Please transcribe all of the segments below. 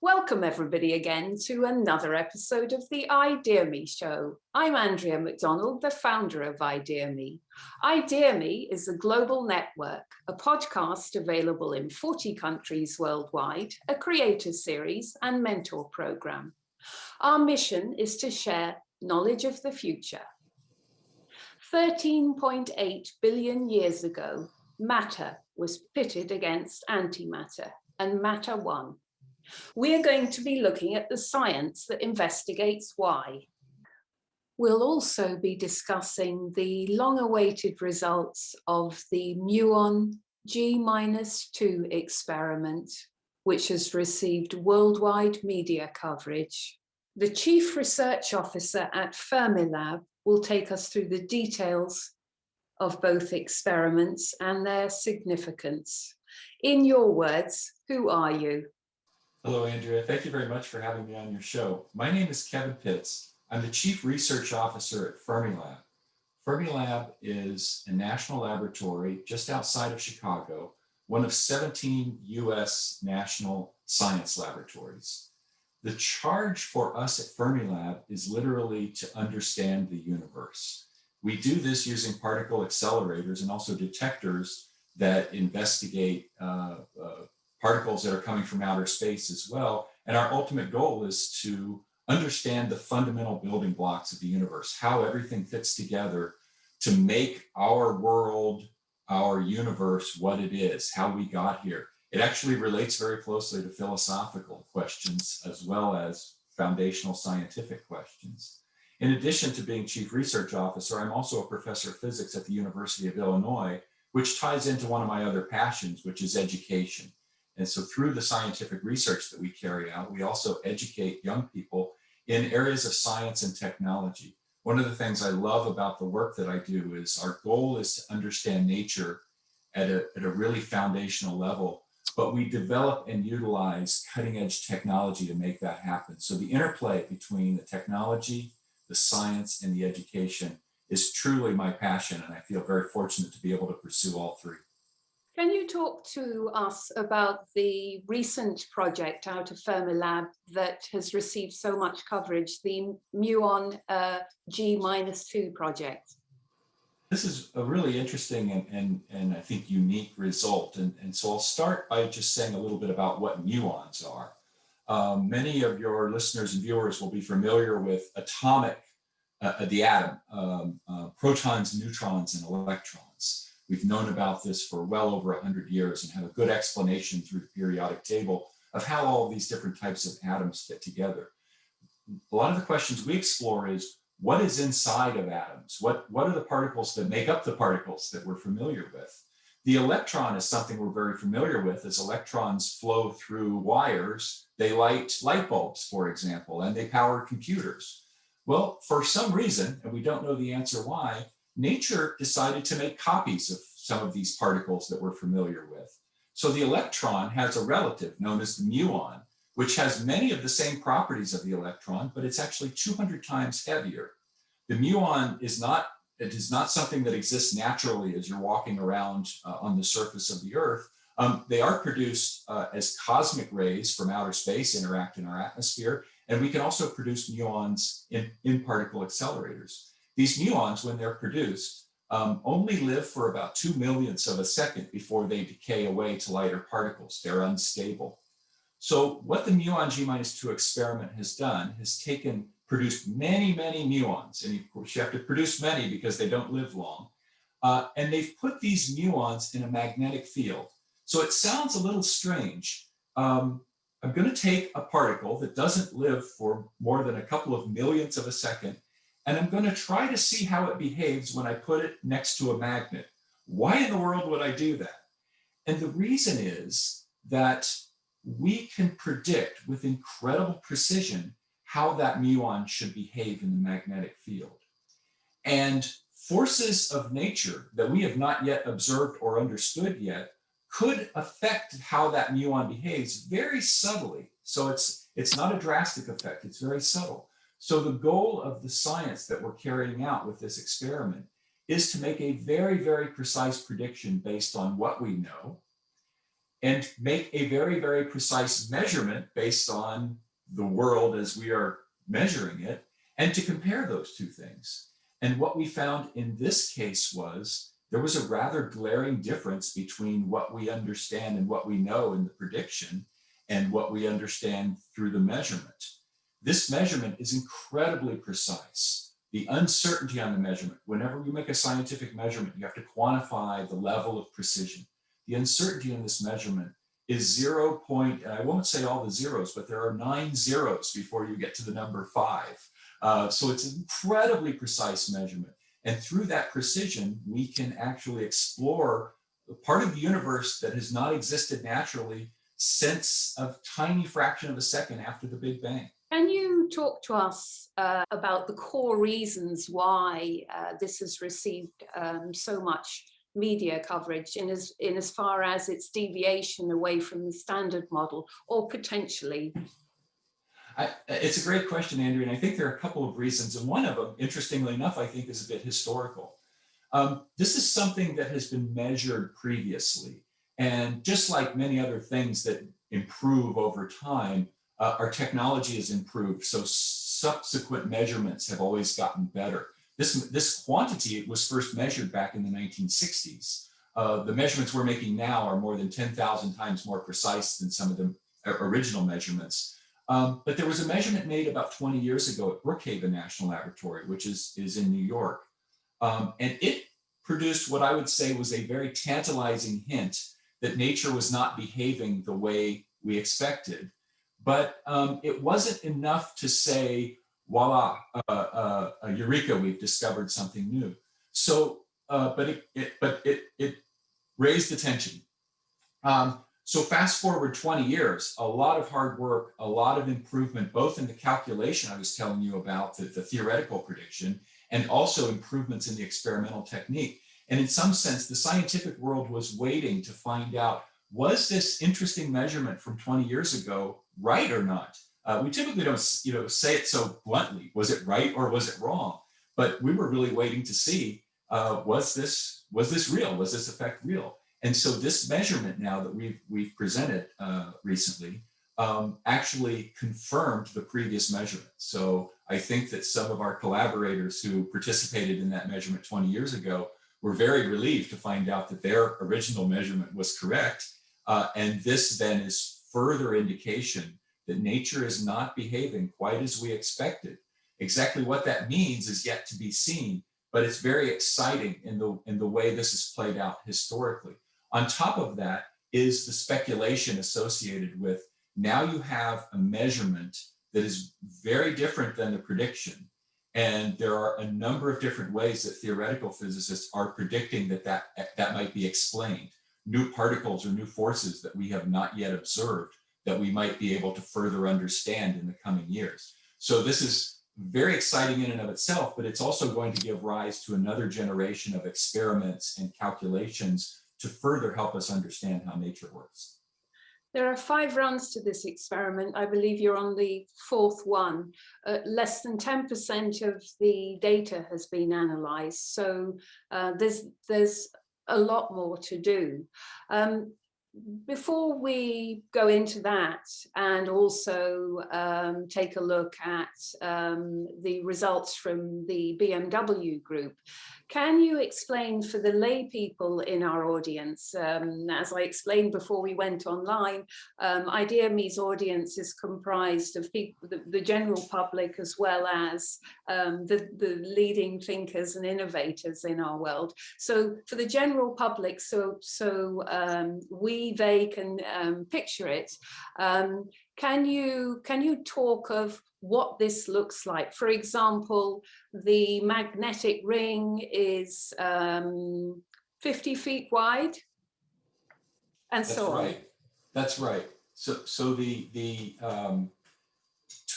Welcome everybody again to another episode of the ideaXme show. I'm Andrea Macdonald, the founder of ideaXme. ideaXme is a global network, a podcast available in 40 countries worldwide, a creator series and mentor program. Our mission is to share knowledge of the future. 13.8 billion years ago, matter was pitted against antimatter, and matter won. We are going to be looking at the science that investigates why. We'll also be discussing the long-awaited results of the Muon G-2 experiment, which has received worldwide media coverage. The Chief Research Officer at Fermilab will take us through the details of both experiments and their significance. In your words, who are you? Hello, Andrea. Thank you very much for having me on your show. My name is Kevin Pitts. I'm the Chief Research Officer at Fermilab. Fermilab is a national laboratory just outside of Chicago, one of 17 U.S. national science laboratories. The charge for us at Fermilab is literally to understand the universe. We do this using particle accelerators and also detectors that investigate particles that are coming from outer space as well. And our ultimate goal is to understand the fundamental building blocks of the universe, how everything fits together to make our world, our universe, what it is, how we got here. It actually relates very closely to philosophical questions as well as foundational scientific questions. In addition to being Chief Research Officer, I'm also a professor of physics at the University of Illinois, which ties into one of my other passions, which is education. And so through the scientific research that we carry out, we also educate young people in areas of science and technology. One of the things I love about the work that I do is our goal is to understand nature at a really foundational level, but we develop and utilize cutting edge technology to make that happen. So the interplay between the technology, the science, and the education is truly my passion, and I feel very fortunate to be able to pursue all three. Can you talk to us about the recent project out of Fermilab that has received so much coverage, the Muon G-2 project? This is a really interesting and I think unique result. And so I'll start by just saying a little bit about what muons are. Many of your listeners and viewers will be familiar with the atom, protons, neutrons, and electrons. We've known about this for well over 100 years and have a good explanation through the periodic table of how all of these different types of atoms fit together. A lot of the questions we explore is, what is inside of atoms? What are the particles that make up the particles that we're familiar with? The electron is something we're very familiar with, as electrons flow through wires. They light light bulbs, for example, and they power computers. Well, for some reason, and we don't know the answer why, nature decided to make copies of some of these particles that we're familiar with. So the electron has a relative known as the muon, which has many of the same properties of the electron, but it's actually 200 times heavier. The muon is not something that exists naturally as you're walking around on the surface of the Earth. They are produced as cosmic rays from outer space interact in our atmosphere, and we can also produce muons in particle accelerators. These muons, when they're produced, only live for about 2 millionths of a second before they decay away to lighter particles. They're unstable. So what the Muon G-2 experiment has done has produced many, many muons. And of course, you have to produce many because they don't live long. And they've put these muons in a magnetic field. So it sounds a little strange. I'm going to take a particle that doesn't live for more than a couple of millionths of a second, and I'm going to try to see how it behaves when I put it next to a magnet. Why in the world would I do that? And the reason is that we can predict with incredible precision how that muon should behave in the magnetic field. And forces of nature that we have not yet observed or understood yet could affect how that muon behaves very subtly. So it's not a drastic effect, it's very subtle. So the goal of the science that we're carrying out with this experiment is to make a very, very precise prediction based on what we know and make a very, very precise measurement based on the world as we are measuring it, and to compare those two things. And what we found in this case was there was a rather glaring difference between what we understand and what we know in the prediction and what we understand through the measurement. This measurement is incredibly precise. The uncertainty on the measurement, whenever you make a scientific measurement, you have to quantify the level of precision. The uncertainty in this measurement is 0. And I won't say all the zeros, but there are 9 zeros before you get to the number 5. So it's an incredibly precise measurement. And through that precision, we can actually explore the part of the universe that has not existed naturally since a tiny fraction of a second after the Big Bang. Can you talk to us about the core reasons why this has received so much media coverage in as far as its deviation away from the standard model, or potentially? It's a great question, Andrea, and I think there are a couple of reasons. And one of them, interestingly enough, I think is a bit historical. This is something that has been measured previously. And just like many other things that improve over time, our technology has improved. So subsequent measurements have always gotten better. This quantity was first measured back in the 1960s. The measurements we're making now are more than 10,000 times more precise than some of the original measurements. But there was a measurement made about 20 years ago at Brookhaven National Laboratory, which is in New York. And it produced what I would say was a very tantalizing hint that nature was not behaving the way we expected. But it wasn't enough to say, voila, eureka, we've discovered something new. So, but it raised attention. So fast forward 20 years, a lot of hard work, a lot of improvement, both in the calculation I was telling you about, the theoretical prediction, and also improvements in the experimental technique. And in some sense, the scientific world was waiting to find out, was this interesting measurement from 20 years ago right or not? We typically don't say it so bluntly, was it right or was it wrong? But we were really waiting to see, was this real? Was this effect real? And so this measurement now that we've presented recently actually confirmed the previous measurement. So I think that some of our collaborators who participated in that measurement 20 years ago were very relieved to find out that their original measurement was correct. And this then is further indication that nature is not behaving quite as we expected. Exactly what that means is yet to be seen, but it's very exciting in the way this is played out historically. On top of that is the speculation associated with, now you have a measurement that is very different than the prediction. And there are a number of different ways that theoretical physicists are predicting that might be explained. New particles or new forces that we have not yet observed that we might be able to further understand in the coming years. So this is very exciting in and of itself, but it's also going to give rise to another generation of experiments and calculations to further help us understand how nature works. There are 5 runs to this experiment. I believe you're on the 4th one. Less than 10% of the data has been analysed, so there's a lot more to do. Before we go into that and also take a look at the results from the BMW group, can you explain for the lay people in our audience, as I explained before we went online, ideaXme's audience is comprised of people, the general public, as well as the leading thinkers and innovators in our world. So for the general public, they can picture it. Can you talk of what this looks like? For example, the magnetic ring is 50 feet wide, and so on. That's right. So to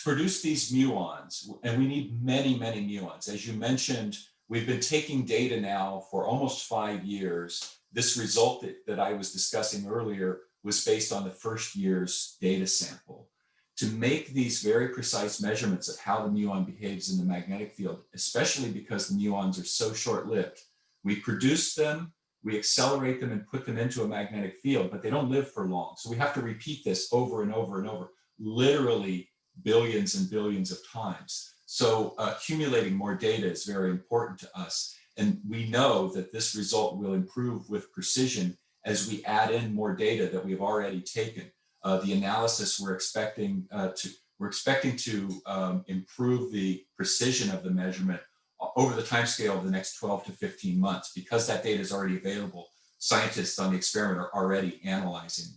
produce these muons, and we need many muons. As you mentioned, we've been taking data now for almost 5 years. This result that I was discussing earlier was based on the first year's data sample. To make these very precise measurements of how the muon behaves in the magnetic field, especially because the muons are so short-lived, we produce them, we accelerate them and put them into a magnetic field, but they don't live for long. So we have to repeat this over and over and over, literally billions and billions of times. So accumulating more data is very important to us. And we know that this result will improve with precision as we add in more data that we've already taken. The analysis we're expecting to improve the precision of the measurement over the timescale of the next 12 to 15 months. Because that data is already available, scientists on the experiment are already analyzing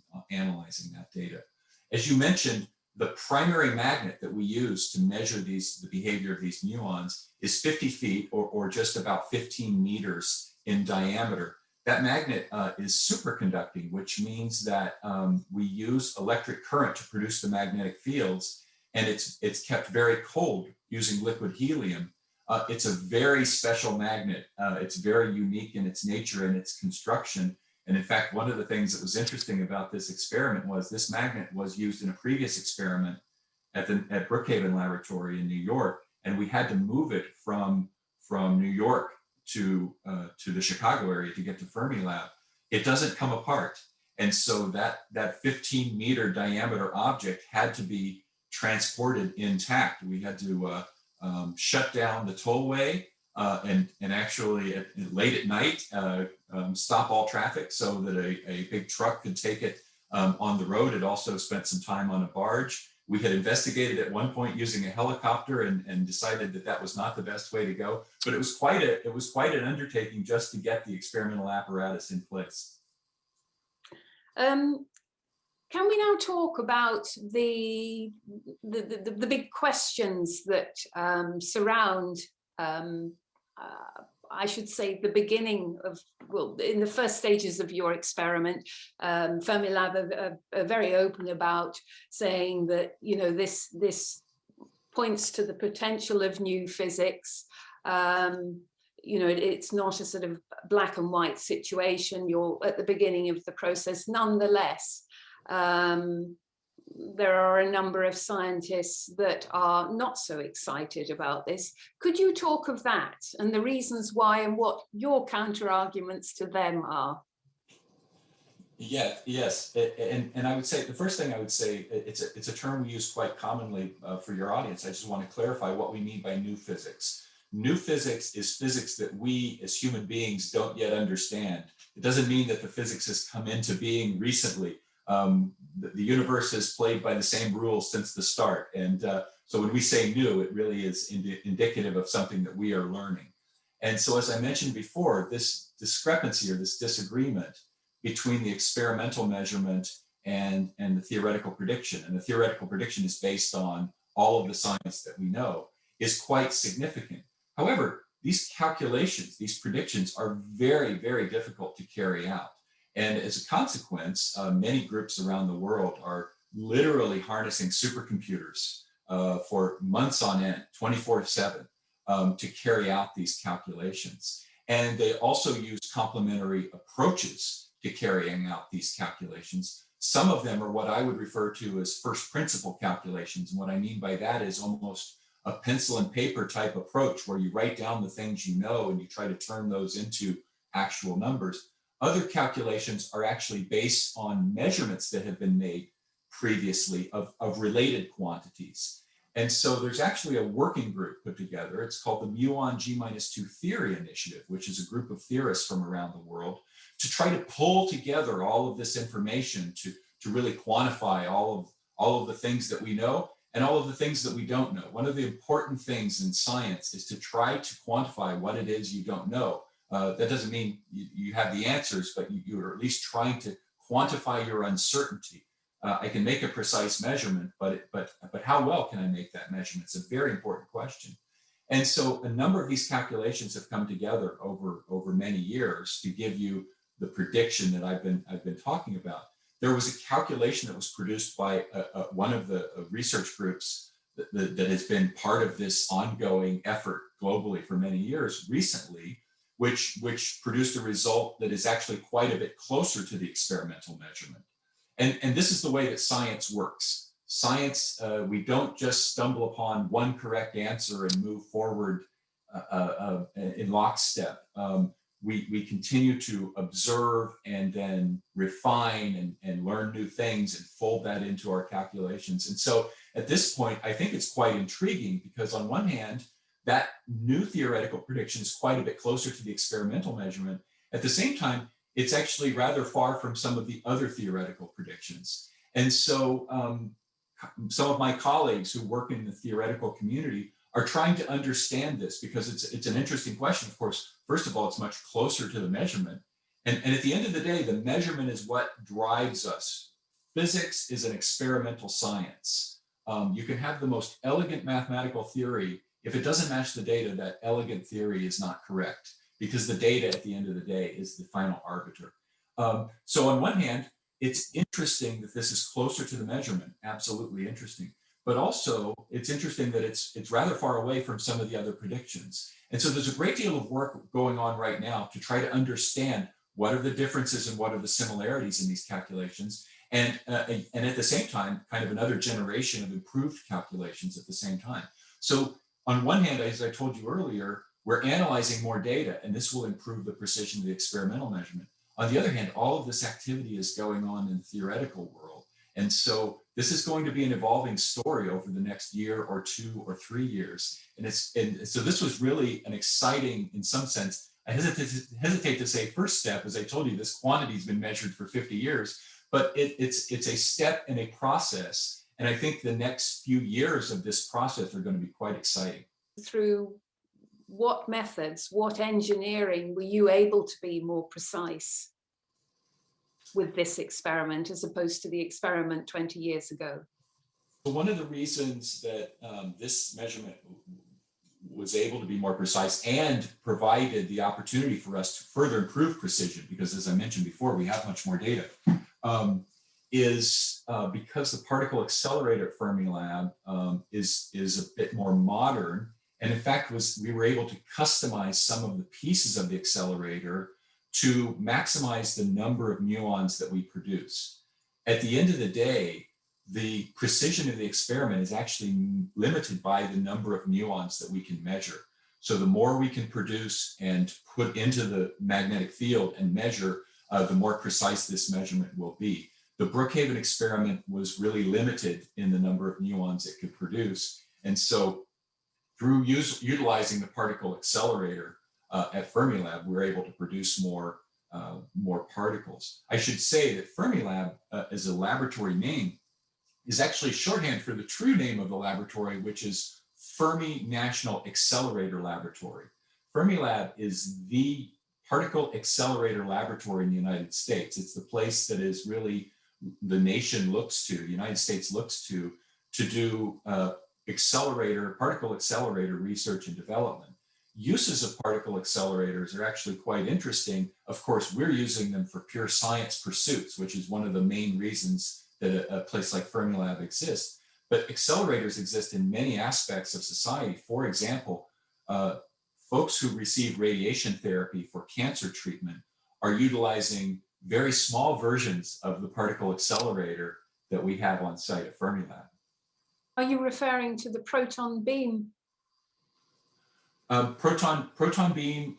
that data. As you mentioned, the primary magnet that we use to measure the behavior of these muons is 50 feet or just about 15 meters in diameter. That magnet is superconducting, which means that we use electric current to produce the magnetic fields, and it's kept very cold using liquid helium. It's a very special magnet. It's very unique in its nature and its construction. And in fact, one of the things that was interesting about this experiment was this magnet was used in a previous experiment at Brookhaven Laboratory in New York, and we had to move it from New York to the Chicago area to get to Fermilab. It doesn't come apart. And so that 15-meter diameter object had to be transported intact. We had to shut down the tollway and actually late at night stop all traffic so that a big truck could take it on the road. It also spent some time on a barge. We had investigated at one point using a helicopter and decided that was not the best way to go. But it was quite an undertaking just to get the experimental apparatus in place. Can we now talk about the big questions that surround, I should say, the beginning of, well, in the first stages of your experiment? Fermilab are very open about saying that, you know, this points to the potential of new physics. You know, it's not a sort of black and white situation. You're at the beginning of the process. Nonetheless, there are a number of scientists that are not so excited about this. Could you talk of that and the reasons why and what your counter arguments to them are? Yes. And I would say, the first thing I would say, it's a term we use quite commonly for your audience. I just want to clarify what we mean by new physics. New physics is physics that we as human beings don't yet understand. It doesn't mean that the physics has come into being recently. The universe has played by the same rules since the start. And so when we say new, it really is indicative of something that we are learning. And so, as I mentioned before, this discrepancy or this disagreement between the experimental measurement and the theoretical prediction, and the theoretical prediction is based on all of the science that we know, is quite significant. However, these calculations, these predictions are very, very difficult to carry out. And as a consequence, many groups around the world are literally harnessing supercomputers for months on end, 24/7, to carry out these calculations. And they also use complementary approaches to carrying out these calculations. Some of them are what I would refer to as first principle calculations. And what I mean by that is almost a pencil and paper type approach where you write down the things you know and you try to turn those into actual numbers. Other calculations are actually based on measurements that have been made previously of related quantities. And so there's actually a working group put together. It's called the Muon G-2 Theory Initiative, which is a group of theorists from around the world to try to pull together all of this information to really quantify all of the things that we know and all of the things that we don't know. One of the important things in science is to try to quantify what it is you don't know. That doesn't mean you have the answers, but you're at least trying to quantify your uncertainty. I can make a precise measurement, but how well can I make that measurement? It's a very important question. And so a number of these calculations have come together over many years to give you the prediction that I've been talking about. There was a calculation that was produced by one of the research groups that has been part of this ongoing effort globally for many years recently, which produced a result that is actually quite a bit closer to the experimental measurement. And this is the way that science works. Science, we don't just stumble upon one correct answer and move forward in lockstep. we continue to observe and then refine and learn new things and fold that into our calculations. And so at this point, I think it's quite intriguing because on one hand, that new theoretical prediction is quite a bit closer to the experimental measurement. At the same time, it's actually rather far from some of the other theoretical predictions. And so some of my colleagues who work in the theoretical community are trying to understand this because it's an interesting question. Of course, first of all, it's much closer to the measurement. And at the end of the day, the measurement is what drives us. Physics is an experimental science. You can have the most elegant mathematical theory. If it doesn't match the data, that elegant theory is not correct because the data at the end of the day is the final arbiter. So on one hand, it's interesting that this is closer to the measurement, absolutely interesting. But also it's interesting that it's rather far away from some of the other predictions. And so there's a great deal of work going on right now to try to understand what are the differences and what are the similarities in these calculations. And at the same time, kind of another generation of improved calculations at the same time. So on one hand, as I told you earlier, we're analyzing more data, and this will improve the precision of the experimental measurement. On the other hand, all of this activity is going on in the theoretical world. And so this is going to be an evolving story over the next year or 2 or 3 years. And so this was really an exciting, in some sense, I hesitate to say first step, as I told you, this quantity has been measured for 50 years, but it's a step in a process. And I think the next few years of this process are going to be quite exciting. Through what methods, what engineering were you able to be more precise with this experiment as opposed to the experiment 20 years ago? So one of the reasons that this measurement was able to be more precise and provided the opportunity for us to further improve precision, because as I mentioned before, we have much more data, is because the particle accelerator at Fermilab is a bit more modern. And in fact, we were able to customize some of the pieces of the accelerator to maximize the number of muons that we produce. At the end of the day, the precision of the experiment is actually limited by the number of muons that we can measure. So the more we can produce and put into the magnetic field and measure, the more precise this measurement will be. The Brookhaven experiment was really limited in the number of muons it could produce. And so through utilizing the particle accelerator at Fermilab, we're able to produce more particles. I should say that Fermilab as a laboratory name is actually shorthand for the true name of the laboratory, which is Fermi National Accelerator Laboratory. Fermilab is the particle accelerator laboratory in the United States. It's the place that is really the nation looks to, the United States looks to do particle accelerator research and development. Uses of particle accelerators are actually quite interesting. Of course, we're using them for pure science pursuits, which is one of the main reasons that a place like Fermilab exists. But accelerators exist in many aspects of society. For example, folks who receive radiation therapy for cancer treatment are utilizing very small versions of the particle accelerator that we have on site at Fermilab. Are you referring to the proton beam? Proton beam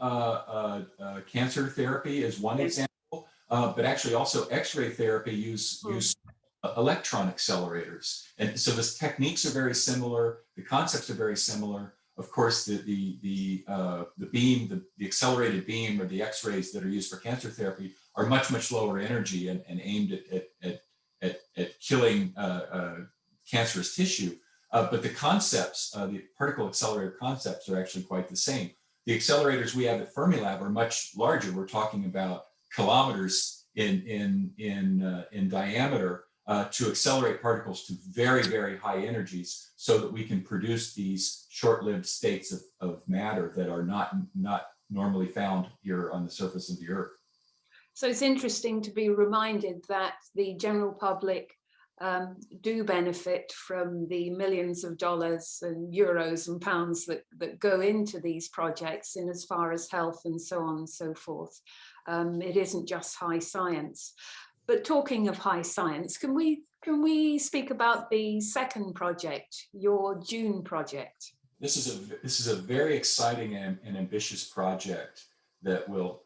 cancer therapy is one example, but actually also X-ray therapy use electron accelerators. And so the techniques are very similar, the concepts are very similar. Of course, the accelerated beam or the X-rays that are used for cancer therapy are much lower energy and aimed at killing cancerous tissue. But the concepts, the particle accelerator concepts are actually quite the same. The accelerators we have at Fermilab are much larger. We're talking about kilometers in diameter to accelerate particles to very high energies so that we can produce these short-lived states of matter that are not normally found here on the surface of the Earth. So it's interesting to be reminded that the general public do benefit from the millions of dollars and euros and pounds that go into these projects in as far as health and so on and so forth. It isn't just high science. But talking of high science, can we speak about the second project, your Dune project? This is a very exciting and ambitious project that will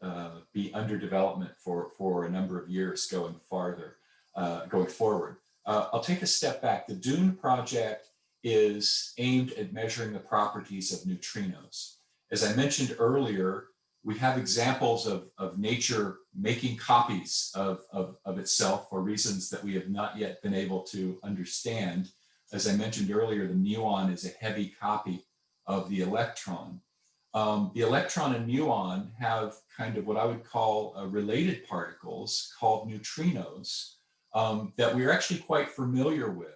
be under development for a number of years going forward. I'll take a step back. The Dune project is aimed at measuring the properties of neutrinos. As I mentioned earlier, we have examples of nature making copies of itself for reasons that we have not yet been able to understand. As I mentioned earlier, the muon is a heavy copy of the electron. The electron and muon have kind of what I would call related particles called neutrinos that we're actually quite familiar with.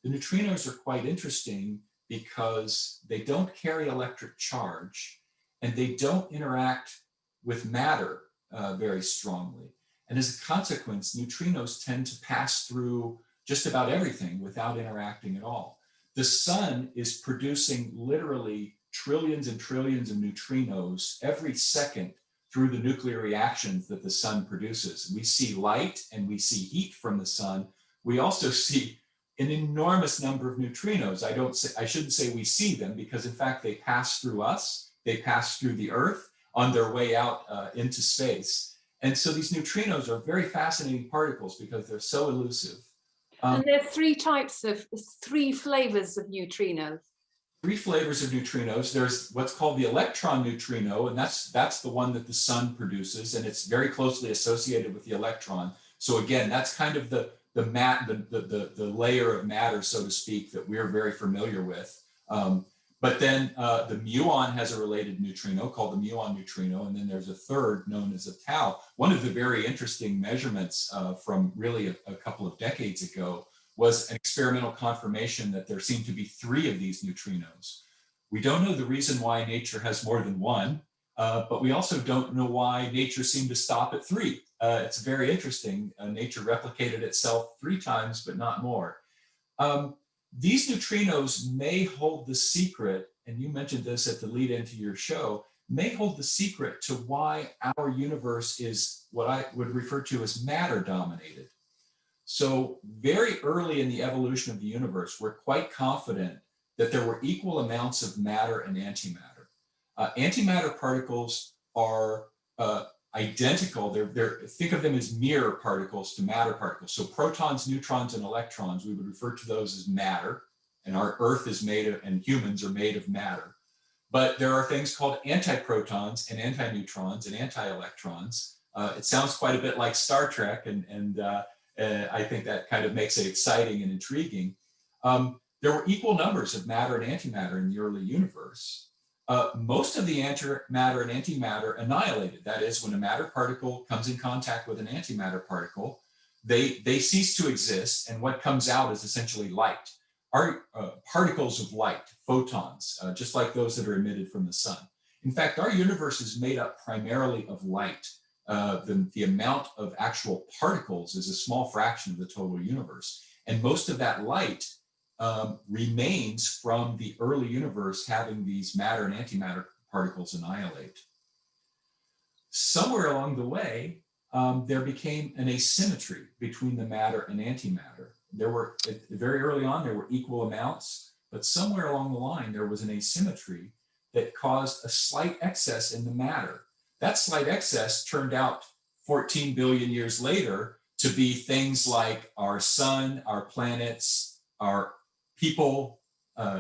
The neutrinos are quite interesting because they don't carry electric charge and they don't interact with matter very strongly. And as a consequence, neutrinos tend to pass through just about everything without interacting at all. The sun is producing literally trillions and trillions of neutrinos every second through the nuclear reactions that the sun produces. We see light and we see heat from the sun. We also see an enormous number of neutrinos. I shouldn't say we see them because in fact they pass through us, they pass through the Earth on their way out into space. And so these neutrinos are very fascinating particles because they're so elusive. And there are three flavors of neutrinos. Three flavors of neutrinos. There's what's called the electron neutrino, and that's the one that the sun produces, and it's very closely associated with the electron. So again, that's kind of the layer of matter, so to speak, that we're very familiar with. But then the muon has a related neutrino called the muon neutrino, and then there's a third known as a tau. One of the very interesting measurements from really a couple of decades ago was an experimental confirmation that there seem to be three of these neutrinos. We don't know the reason why nature has more than one, but we also don't know why nature seemed to stop at three. It's very interesting. Nature replicated itself 3 times, but not more. These neutrinos may hold the secret, and you mentioned this at the lead into your show, may hold the secret to why our universe is what I would refer to as matter dominated. So very early in the evolution of the universe, we're quite confident that there were equal amounts of matter and antimatter. Antimatter particles are identical. Think of them as mirror particles to matter particles. So protons, neutrons, and electrons, we would refer to those as matter, and our Earth is made of, and humans are made of matter. But there are things called antiprotons and antineutrons and anti-electrons. It sounds quite a bit like Star Trek, and I think that kind of makes it exciting and intriguing. There were equal numbers of matter and antimatter in the early universe. Most of the antimatter and antimatter annihilated. That is, when a matter particle comes in contact with an antimatter particle, they cease to exist, and what comes out is essentially light. Our particles of light, photons, just like those that are emitted from the sun. In fact, our universe is made up primarily of light. The amount of actual particles is a small fraction of the total universe. And most of that light remains from the early universe having these matter and antimatter particles annihilate. Somewhere along the way, there became an asymmetry between the matter and antimatter. Very early on, there were equal amounts, but somewhere along the line, there was an asymmetry that caused a slight excess in the matter. That slight excess turned out 14 billion years later to be things like our sun, our planets, our people,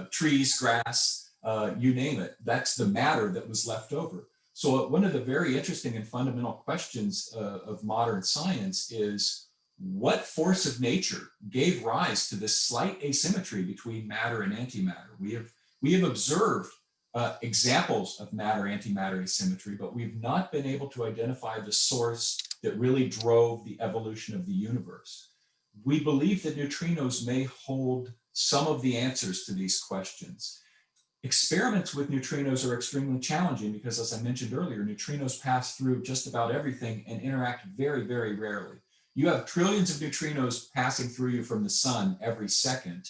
trees, grass, you name it. That's the matter that was left over. So one of the very interesting and fundamental questions of modern science is what force of nature gave rise to this slight asymmetry between matter and antimatter? We have observed examples of matter-antimatter asymmetry, but we've not been able to identify the source that really drove the evolution of the universe. We believe that neutrinos may hold some of the answers to these questions. Experiments with neutrinos are extremely challenging because, as I mentioned earlier, neutrinos pass through just about everything and interact very, very rarely. You have trillions of neutrinos passing through you from the sun every second.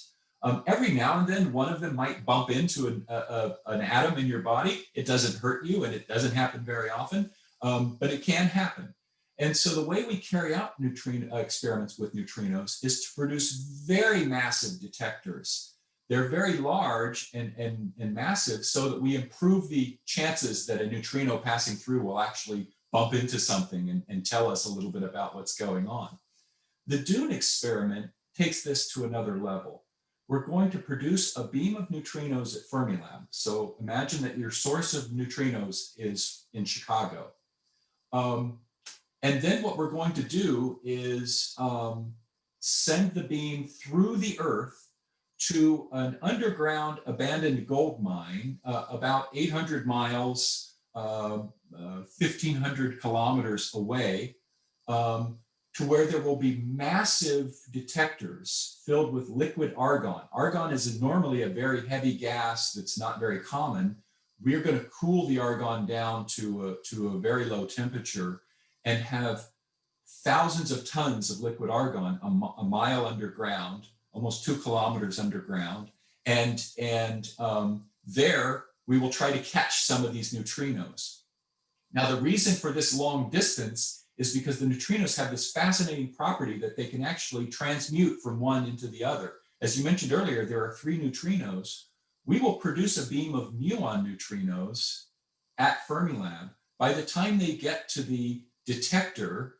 Every now and then, one of them might bump into an atom in your body. It doesn't hurt you, and it doesn't happen very often, but it can happen. And so the way we carry out experiments with neutrinos is to produce very massive detectors they're very large and massive, so that we improve the chances that a neutrino passing through will actually bump into something and tell us a little bit about what's going on. The Dune experiment takes this to another level. We're going to produce a beam of neutrinos at Fermilab. So imagine that your source of neutrinos is in Chicago. And then what we're going to do is send the beam through the Earth to an underground abandoned gold mine about 800 miles, 1,500 kilometers away, to where there will be massive detectors filled with liquid argon. Argon is normally a very heavy gas that's not very common. We're going to cool the argon down to a very low temperature and have thousands of tons of liquid argon a mile underground, almost 2 kilometers underground. And there we will try to catch some of these neutrinos. Now, the reason for this long distance is because the neutrinos have this fascinating property that they can actually transmute from one into the other. As you mentioned earlier, there are 3 neutrinos. We will produce a beam of muon neutrinos at Fermilab. By the time they get to the detector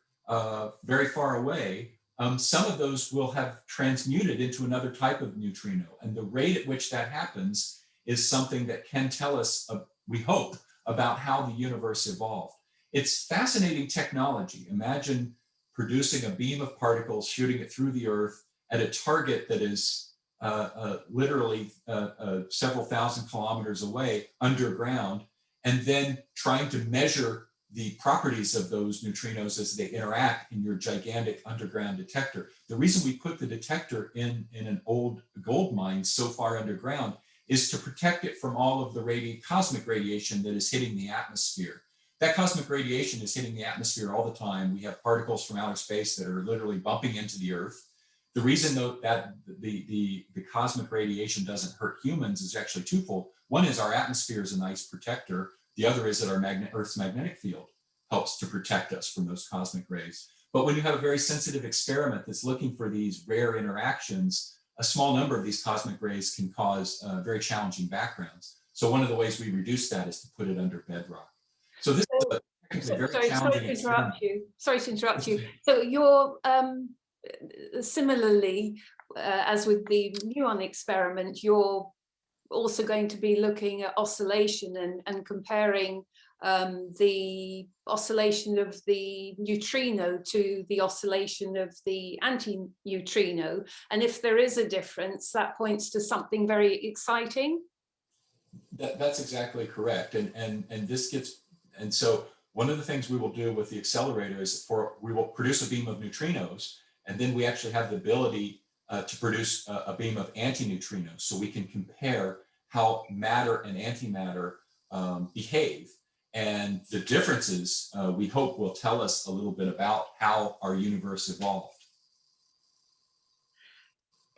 very far away, some of those will have transmuted into another type of neutrino. And the rate at which that happens is something that can tell us, we hope, about how the universe evolved. It's fascinating technology. Imagine producing a beam of particles, shooting it through the Earth at a target that is literally several thousand kilometers away underground, and then trying to measure the properties of those neutrinos as they interact in your gigantic underground detector. The reason we put the detector in an old gold mine so far underground is to protect it from all of the cosmic radiation that is hitting the atmosphere. That cosmic radiation is hitting the atmosphere all the time. We have particles from outer space that are literally bumping into the Earth. The reason, though, that the cosmic radiation doesn't hurt humans is actually twofold. One is our atmosphere is a nice protector. The other is that our Earth's magnetic field helps to protect us from those cosmic rays. But when you have a very sensitive experiment that's looking for these rare interactions, a small number of these cosmic rays can cause very challenging backgrounds. So one of the ways we reduce that is to put it under bedrock. So this is a very challenging experiment. Sorry to interrupt you. So you're similarly, as with the muon experiment, you're also going to be looking at oscillation and comparing the oscillation of the neutrino to the oscillation of the antineutrino. And if there is a difference, that points to something very exciting. That's exactly correct. And so one of the things we will do with the accelerator is we will produce a beam of neutrinos, and then we actually have the ability to produce a beam of antineutrinos, so we can compare how matter and antimatter behave. And the differences, we hope, will tell us a little bit about how our universe evolved.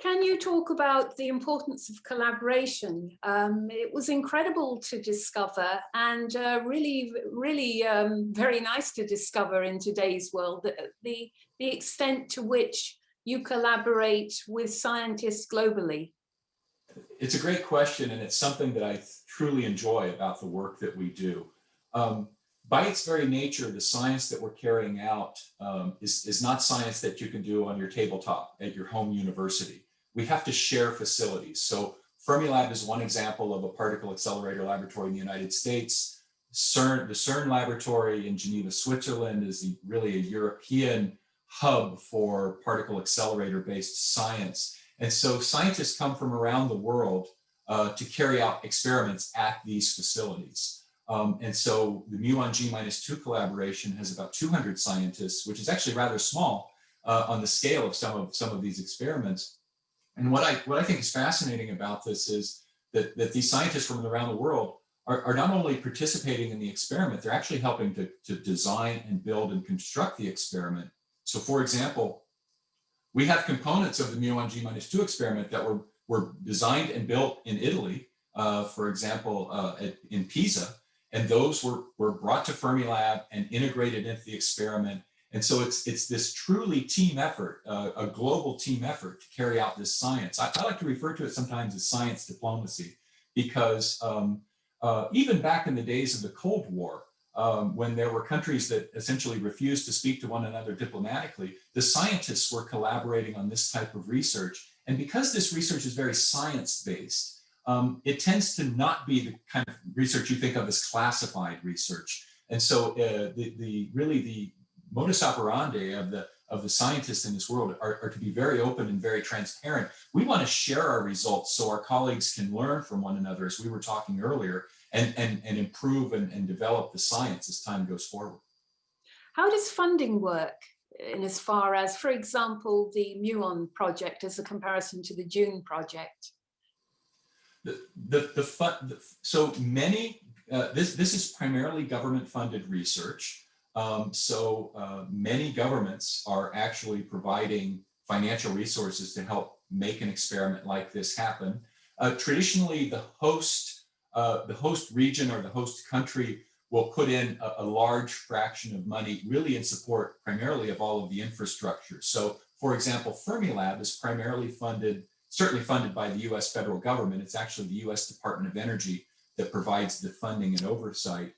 Can you talk about the importance of collaboration? It was incredible to discover, and really very nice to discover in today's world, the extent to which you collaborate with scientists globally. It's a great question, and it's something that I truly enjoy about the work that we do. By its very nature, the science that we're carrying out is not science that you can do on your tabletop at your home university. We have to share facilities. So Fermilab is one example of a particle accelerator laboratory in the United States. The CERN laboratory in Geneva, Switzerland is really a European hub for particle accelerator-based science. And so scientists come from around the world to carry out experiments at these facilities. And so the Muon G-2 collaboration has about 200 scientists, which is actually rather small on the scale of some of these experiments. And what I think is fascinating about this is that these scientists from around the world are not only participating in the experiment, they're actually helping to design and build and construct the experiment. So for example, we have components of the Muon G-2 experiment that were designed and built in Italy, for example, in Pisa, and those were brought to Fermilab and integrated into the experiment. And so it's this truly team effort, a global team effort to carry out this science. I like to refer to it sometimes as science diplomacy, because even back in the days of the Cold War, when there were countries that essentially refused to speak to one another diplomatically, the scientists were collaborating on this type of research. And because this research is very science-based, it tends to not be the kind of research you think of as classified research. And so the modus operandi of the scientists in this world are to be very open and very transparent. We want to share our results so our colleagues can learn from one another, as we were talking earlier, and improve and develop the science as time goes forward. How does funding work in as far as, for example, the Muon project as a comparison to the Dune project? So many, this is primarily government funded research. Many governments are actually providing financial resources to help make an experiment like this happen. Traditionally, the host region or the host country will put in a large fraction of money, really in support primarily of all of the infrastructure. So, for example, Fermilab is primarily funded, certainly funded by the US federal government. It's actually the US Department of Energy that provides the funding and oversight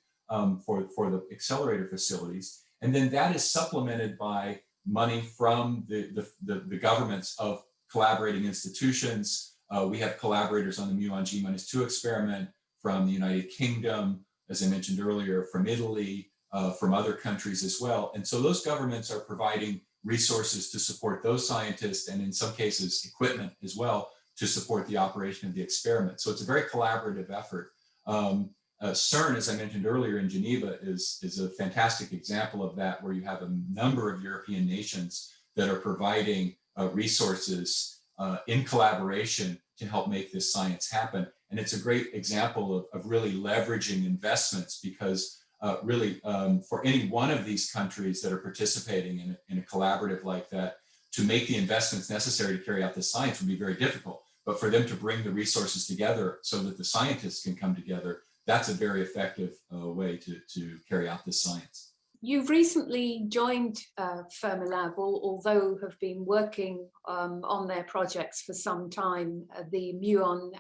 for the accelerator facilities. And then that is supplemented by money from the governments of collaborating institutions. We have collaborators on the Muon G-2 experiment from the United Kingdom, as I mentioned earlier, from Italy, from other countries as well. And so those governments are providing resources to support those scientists, and in some cases, equipment as well, to support the operation of the experiment. So it's a very collaborative effort. CERN, as I mentioned earlier in Geneva, is a fantastic example of that, where you have a number of European nations that are providing resources in collaboration to help make this science happen. And it's a great example of really leveraging investments, because really for any one of these countries that are participating in a collaborative like that, to make the investments necessary to carry out this science would be very difficult. But for them to bring the resources together so that the scientists can come together, that's a very effective way to carry out this science. You've recently joined Fermilab, although have been working on their projects for some time. The Muon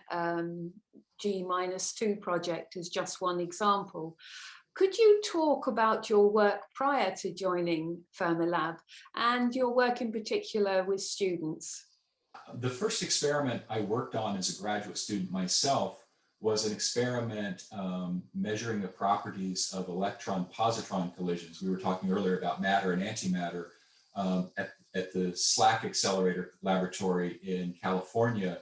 G-2 project is just one example. Could you talk about your work prior to joining Fermilab and your work in particular with students? The first experiment I worked on as a graduate student myself was an experiment measuring the properties of electron-positron collisions. We were talking earlier about matter and antimatter. At the SLAC Accelerator Laboratory in California,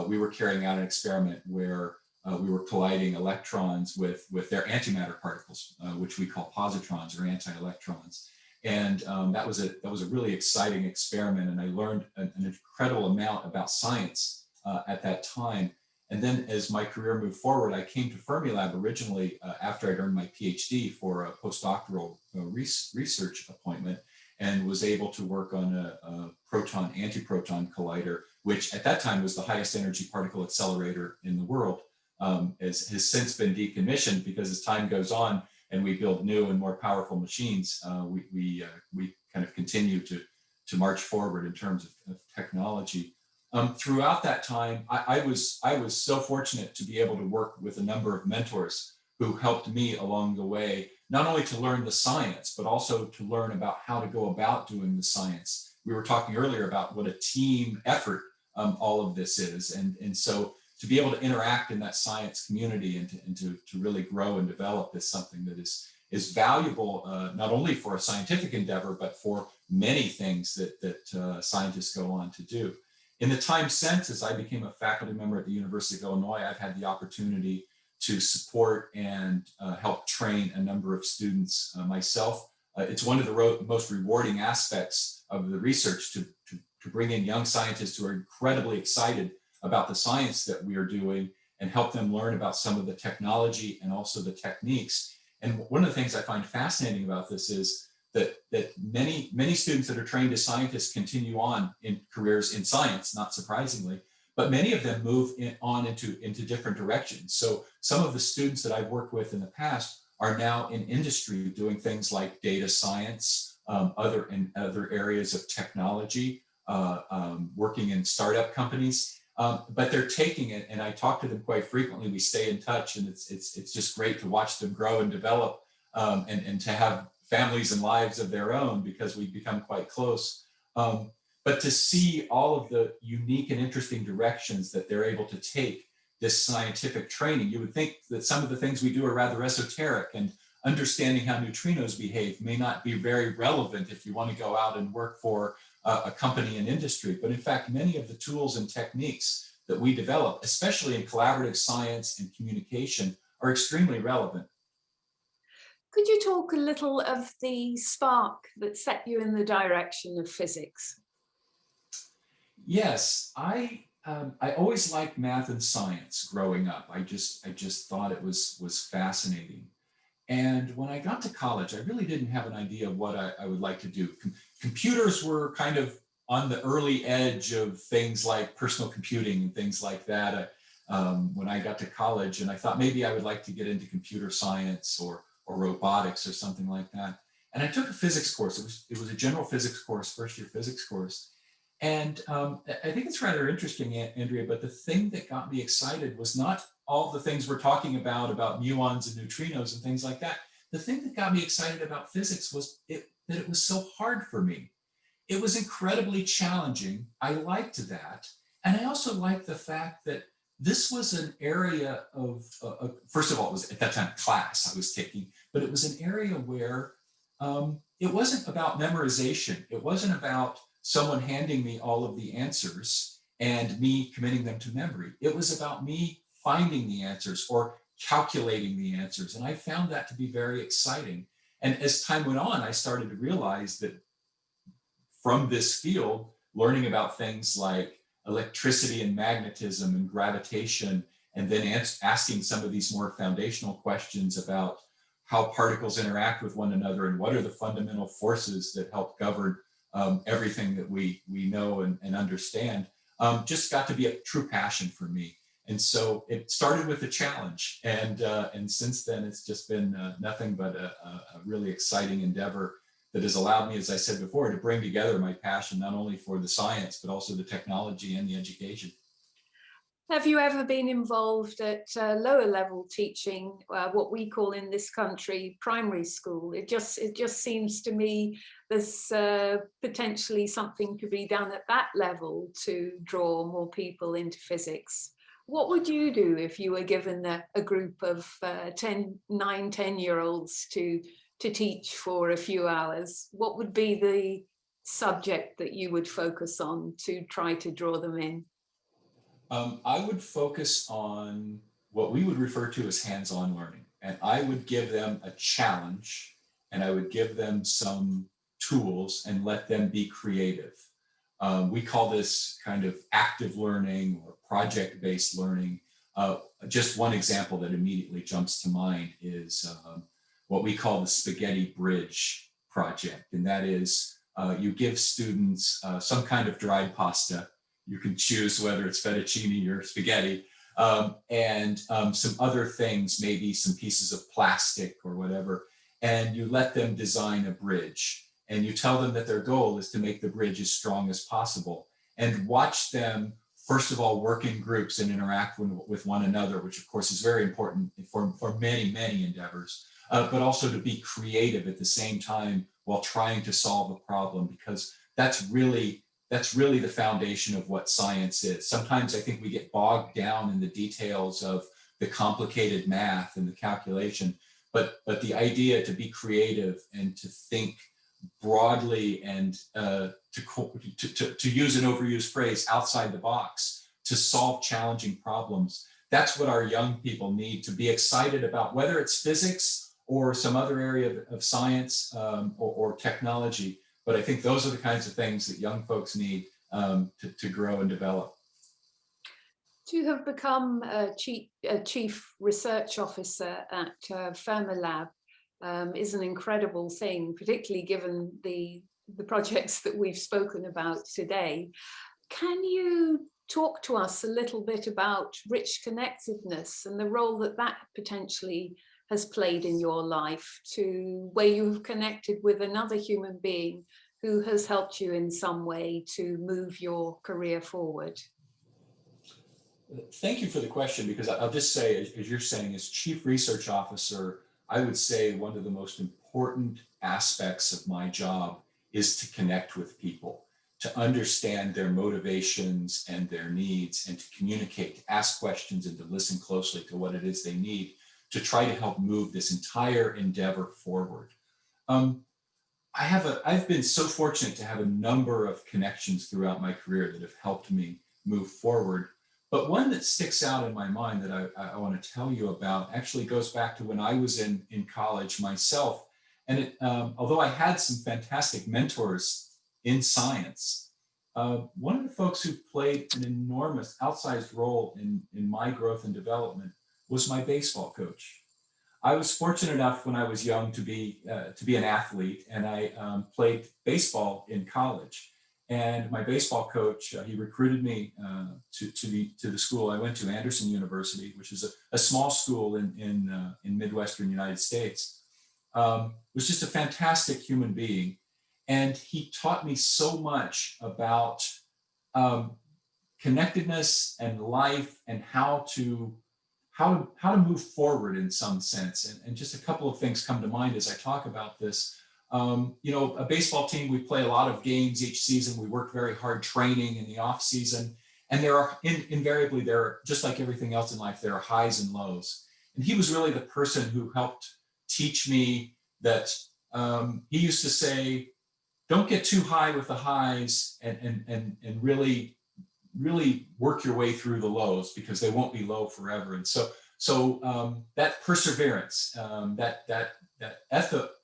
we were carrying out an experiment where we were colliding electrons with their antimatter particles, which we call positrons or anti-electrons. And that was a really exciting experiment, and I learned an incredible amount about science at that time. And then as my career moved forward, I came to Fermilab originally after I'd earned my PhD for a postdoctoral research appointment, and was able to work on a proton-antiproton collider, which at that time was the highest energy particle accelerator in the world. Has since been decommissioned, because as time goes on and we build new and more powerful machines, we kind of continue to march forward in terms of technology. Throughout that time, I was so fortunate to be able to work with a number of mentors who helped me along the way, not only to learn the science, but also to learn about how to go about doing the science. We were talking earlier about what a team effort all of this is. And so to be able to interact in that science community and to really grow and develop is something that is valuable, not only for a scientific endeavor, but for many things that scientists go on to do. In the time since, as I became a faculty member at the University of Illinois, I've had the opportunity to support and help train a number of students myself. It's one of the most rewarding aspects of the research to bring in young scientists who are incredibly excited about the science that we are doing and help them learn about some of the technology and also the techniques. And one of the things I find fascinating about this is that many students that are trained as scientists continue on in careers in science, not surprisingly, but many of them move on into different directions. So some of the students that I've worked with in the past are now in industry doing things like data science, other areas of technology, working in startup companies. But they're taking it, and I talk to them quite frequently. We stay in touch, and it's just great to watch them grow and develop, and to have families and lives of their own, because we've become quite close. But to see all of the unique and interesting directions that they're able to take this scientific training, you would think that some of the things we do are rather esoteric, and understanding how neutrinos behave may not be very relevant if you want to go out and work for a company and industry. But in fact, many of the tools and techniques that we develop, especially in collaborative science and communication, are extremely relevant. Could you talk a little of the spark that set you in the direction of physics? Yes, I always liked math and science growing up. I just thought it was fascinating. And when I got to college, I really didn't have an idea of what I would like to do. Computers were kind of on the early edge of things like personal computing and things like that when I got to college. And I thought maybe I would like to get into computer science or robotics or something like that. And I took a physics course. It was a general physics course, first year physics course. And I think it's rather interesting, Andrea, but the thing that got me excited was not all the things we're talking about muons and neutrinos and things like that. The thing that got me excited about physics was that it was so hard for me. It was incredibly challenging. I liked that. And I also liked the fact that this was an area of, first of all, it was at that time class I was taking, but it was an area where it wasn't about memorization. It wasn't about someone handing me all of the answers and me committing them to memory. It was about me finding the answers or calculating the answers. And I found that to be very exciting. And as time went on, I started to realize that from this field, learning about things like electricity and magnetism and gravitation, and then asking some of these more foundational questions about how particles interact with one another and what are the fundamental forces that help govern everything that we know and understand, just got to be a true passion for me. And so it started with a challenge, and since then it's just been nothing but a really exciting endeavor that has allowed me, as I said before, to bring together my passion not only for the science but also the technology and the education. Have you ever been involved at lower level teaching, what we call in this country primary school? It just seems to me there's potentially something to be done at that level to draw more people into physics. What would you do if you were given a group of 9-10-year-olds to teach for a few hours? What would be the subject that you would focus on to try to draw them in? I would focus on what we would refer to as hands-on learning. And I would give them a challenge, and I would give them some tools and let them be creative. We call this kind of active learning or project-based learning. Just one example that immediately jumps to mind is what we call the Spaghetti Bridge project. And that is you give students some kind of dried pasta. You can choose whether it's fettuccine or spaghetti, and some other things, maybe some pieces of plastic or whatever, and you let them design a bridge. And you tell them that their goal is to make the bridge as strong as possible, and watch them, first of all, work in groups and interact with one another, which of course is very important for many, many endeavors, but also to be creative at the same time while trying to solve a problem, because that's really the foundation of what science is. Sometimes I think we get bogged down in the details of the complicated math and the calculation, but the idea to be creative and to think broadly and to use an overused phrase, outside the box, to solve challenging problems. That's what our young people need, to be excited about, whether it's physics or some other area of science or technology. But I think those are the kinds of things that young folks need to grow and develop. To have become a chief research officer at Fermilab is an incredible thing, particularly given the projects that we've spoken about today. Can you talk to us a little bit about rich connectedness and the role that potentially has played in your life, to where you have connected with another human being who has helped you in some way to move your career forward? Thank you for the question, because I'll just say, as you're saying, as Chief Research Officer, I would say one of the most important aspects of my job is to connect with people, to understand their motivations and their needs, and to communicate, to ask questions, and to listen closely to what it is they need to try to help move this entire endeavor forward. I've been so fortunate to have a number of connections throughout my career that have helped me move forward. But one that sticks out in my mind that I want to tell you about actually goes back to when I was in college myself. And although I had some fantastic mentors in science, one of the folks who played an enormous outsized role in my growth and development was my baseball coach. I was fortunate enough when I was young to be an athlete, and I played baseball in college. And my baseball coach, he recruited me to the school I went to, Anderson University, which is a small school in Midwestern United States. Was just a fantastic human being, and he taught me so much about connectedness and life, and how to move forward in some sense. And just a couple of things come to mind as I talk about this. You know, a baseball team, we play a lot of games each season. We work very hard training in the off season, and there are invariably, there are, just like everything else in life, there are highs and lows. And he was really the person who helped teach me that. He used to say, don't get too high with the highs, and really work your way through the lows, because they won't be low forever. And so that perseverance, that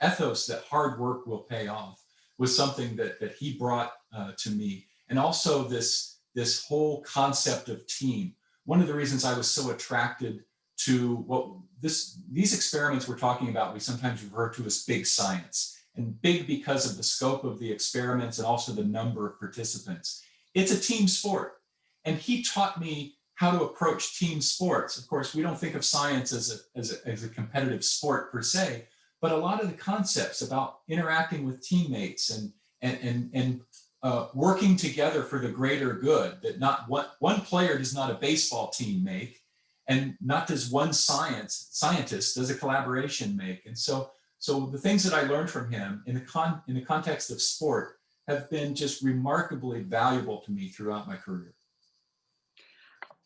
ethos that hard work will pay off, was something that he brought to me. And also this whole concept of team. One of the reasons I was so attracted to what these experiments we're talking about, we sometimes refer to as big science. And big because of the scope of the experiments and also the number of participants. It's a team sport. And he taught me how to approach team sports. Of course, we don't think of science as a competitive sport per se, but a lot of the concepts about interacting with teammates and working together for the greater good, that not one player does not a baseball team make, and not does one scientist does a collaboration make. And so the things that I learned from him in the context of sport have been just remarkably valuable to me throughout my career.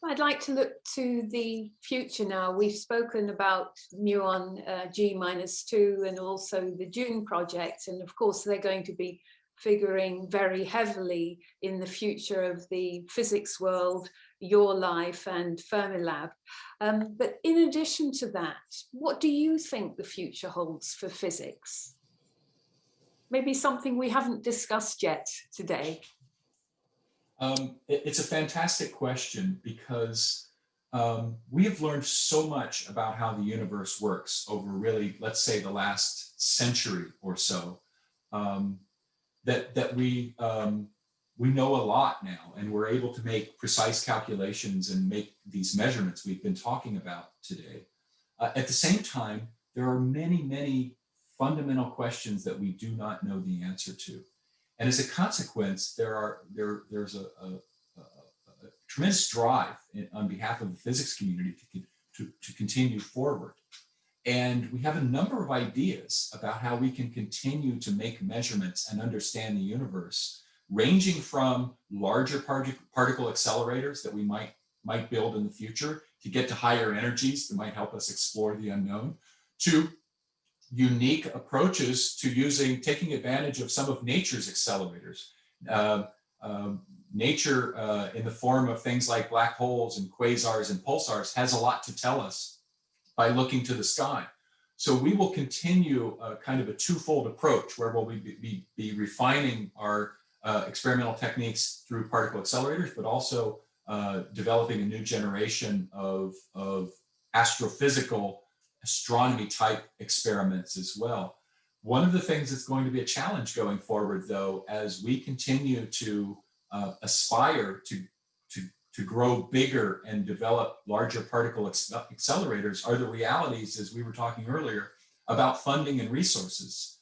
I'd like to look to the future now. We've spoken about Muon G-2 and also the Dune project, and of course they're going to be figuring very heavily in the future of the physics world, your life and Fermilab. But in addition to that, what do you think the future holds for physics? Maybe something we haven't discussed yet today. It's a fantastic question, because we have learned so much about how the universe works over really, let's say, the last century or so, that we know a lot now, and we're able to make precise calculations and make these measurements we've been talking about today. At the same time, there are many, many fundamental questions that we do not know the answer to. And as a consequence, there's a tremendous drive on behalf of the physics community to continue forward. And we have a number of ideas about how we can continue to make measurements and understand the universe, ranging from larger particle accelerators that we might build in the future to get to higher energies that might help us explore the unknown, to unique approaches to taking advantage of some of nature's accelerators. Nature, in the form of things like black holes and quasars and pulsars, has a lot to tell us by looking to the sky. So we will continue kind of a twofold approach, where we'll be refining our experimental techniques through particle accelerators, but also developing a new generation of astrophysical astronomy type experiments as well. One of the things that's going to be a challenge going forward, though, as we continue to aspire to to grow bigger and develop larger particle accelerators are the realities, as we were talking earlier, about funding and resources.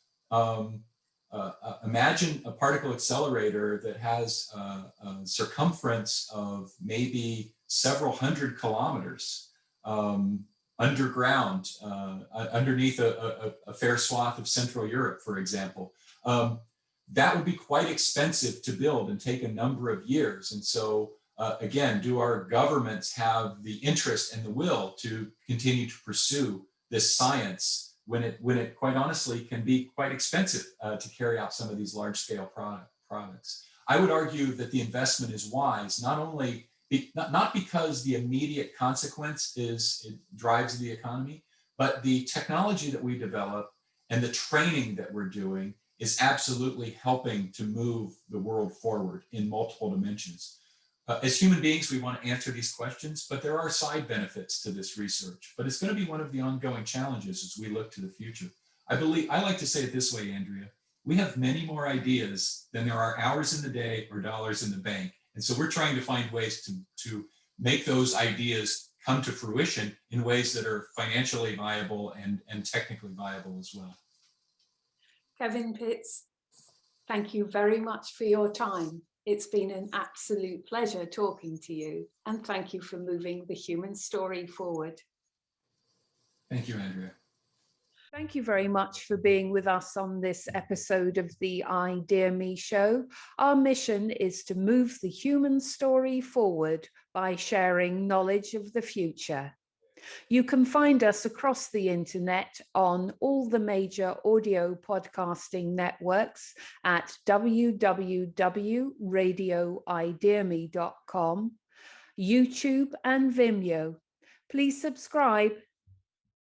Imagine a particle accelerator that has a circumference of maybe several hundred kilometers underground, underneath a fair swath of Central Europe, for example. That would be quite expensive to build and take a number of years. And so, again, do our governments have the interest and the will to continue to pursue this science when it quite honestly can be quite expensive to carry out some of these large-scale products? I would argue that the investment is wise, not because the immediate consequence it drives the economy, but the technology that we develop and the training that we're doing is absolutely helping to move the world forward in multiple dimensions. As human beings, we want to answer these questions, but there are side benefits to this research. But it's going to be one of the ongoing challenges as we look to the future. I like to say it this way, Andrea, we have many more ideas than there are hours in the day or dollars in the bank. And so we're trying to find ways to make those ideas come to fruition in ways that are financially viable and technically viable as well. Kevin Pitts, thank you very much for your time. It's been an absolute pleasure talking to you, and thank you for moving the human story forward. Thank you, Andrea. Thank you very much for being with us on this episode of the ideaXme show. Our mission is to move the human story forward by sharing knowledge of the future. You can find us across the internet on all the major audio podcasting networks at www.radioideaXme.com, YouTube and Vimeo. Please subscribe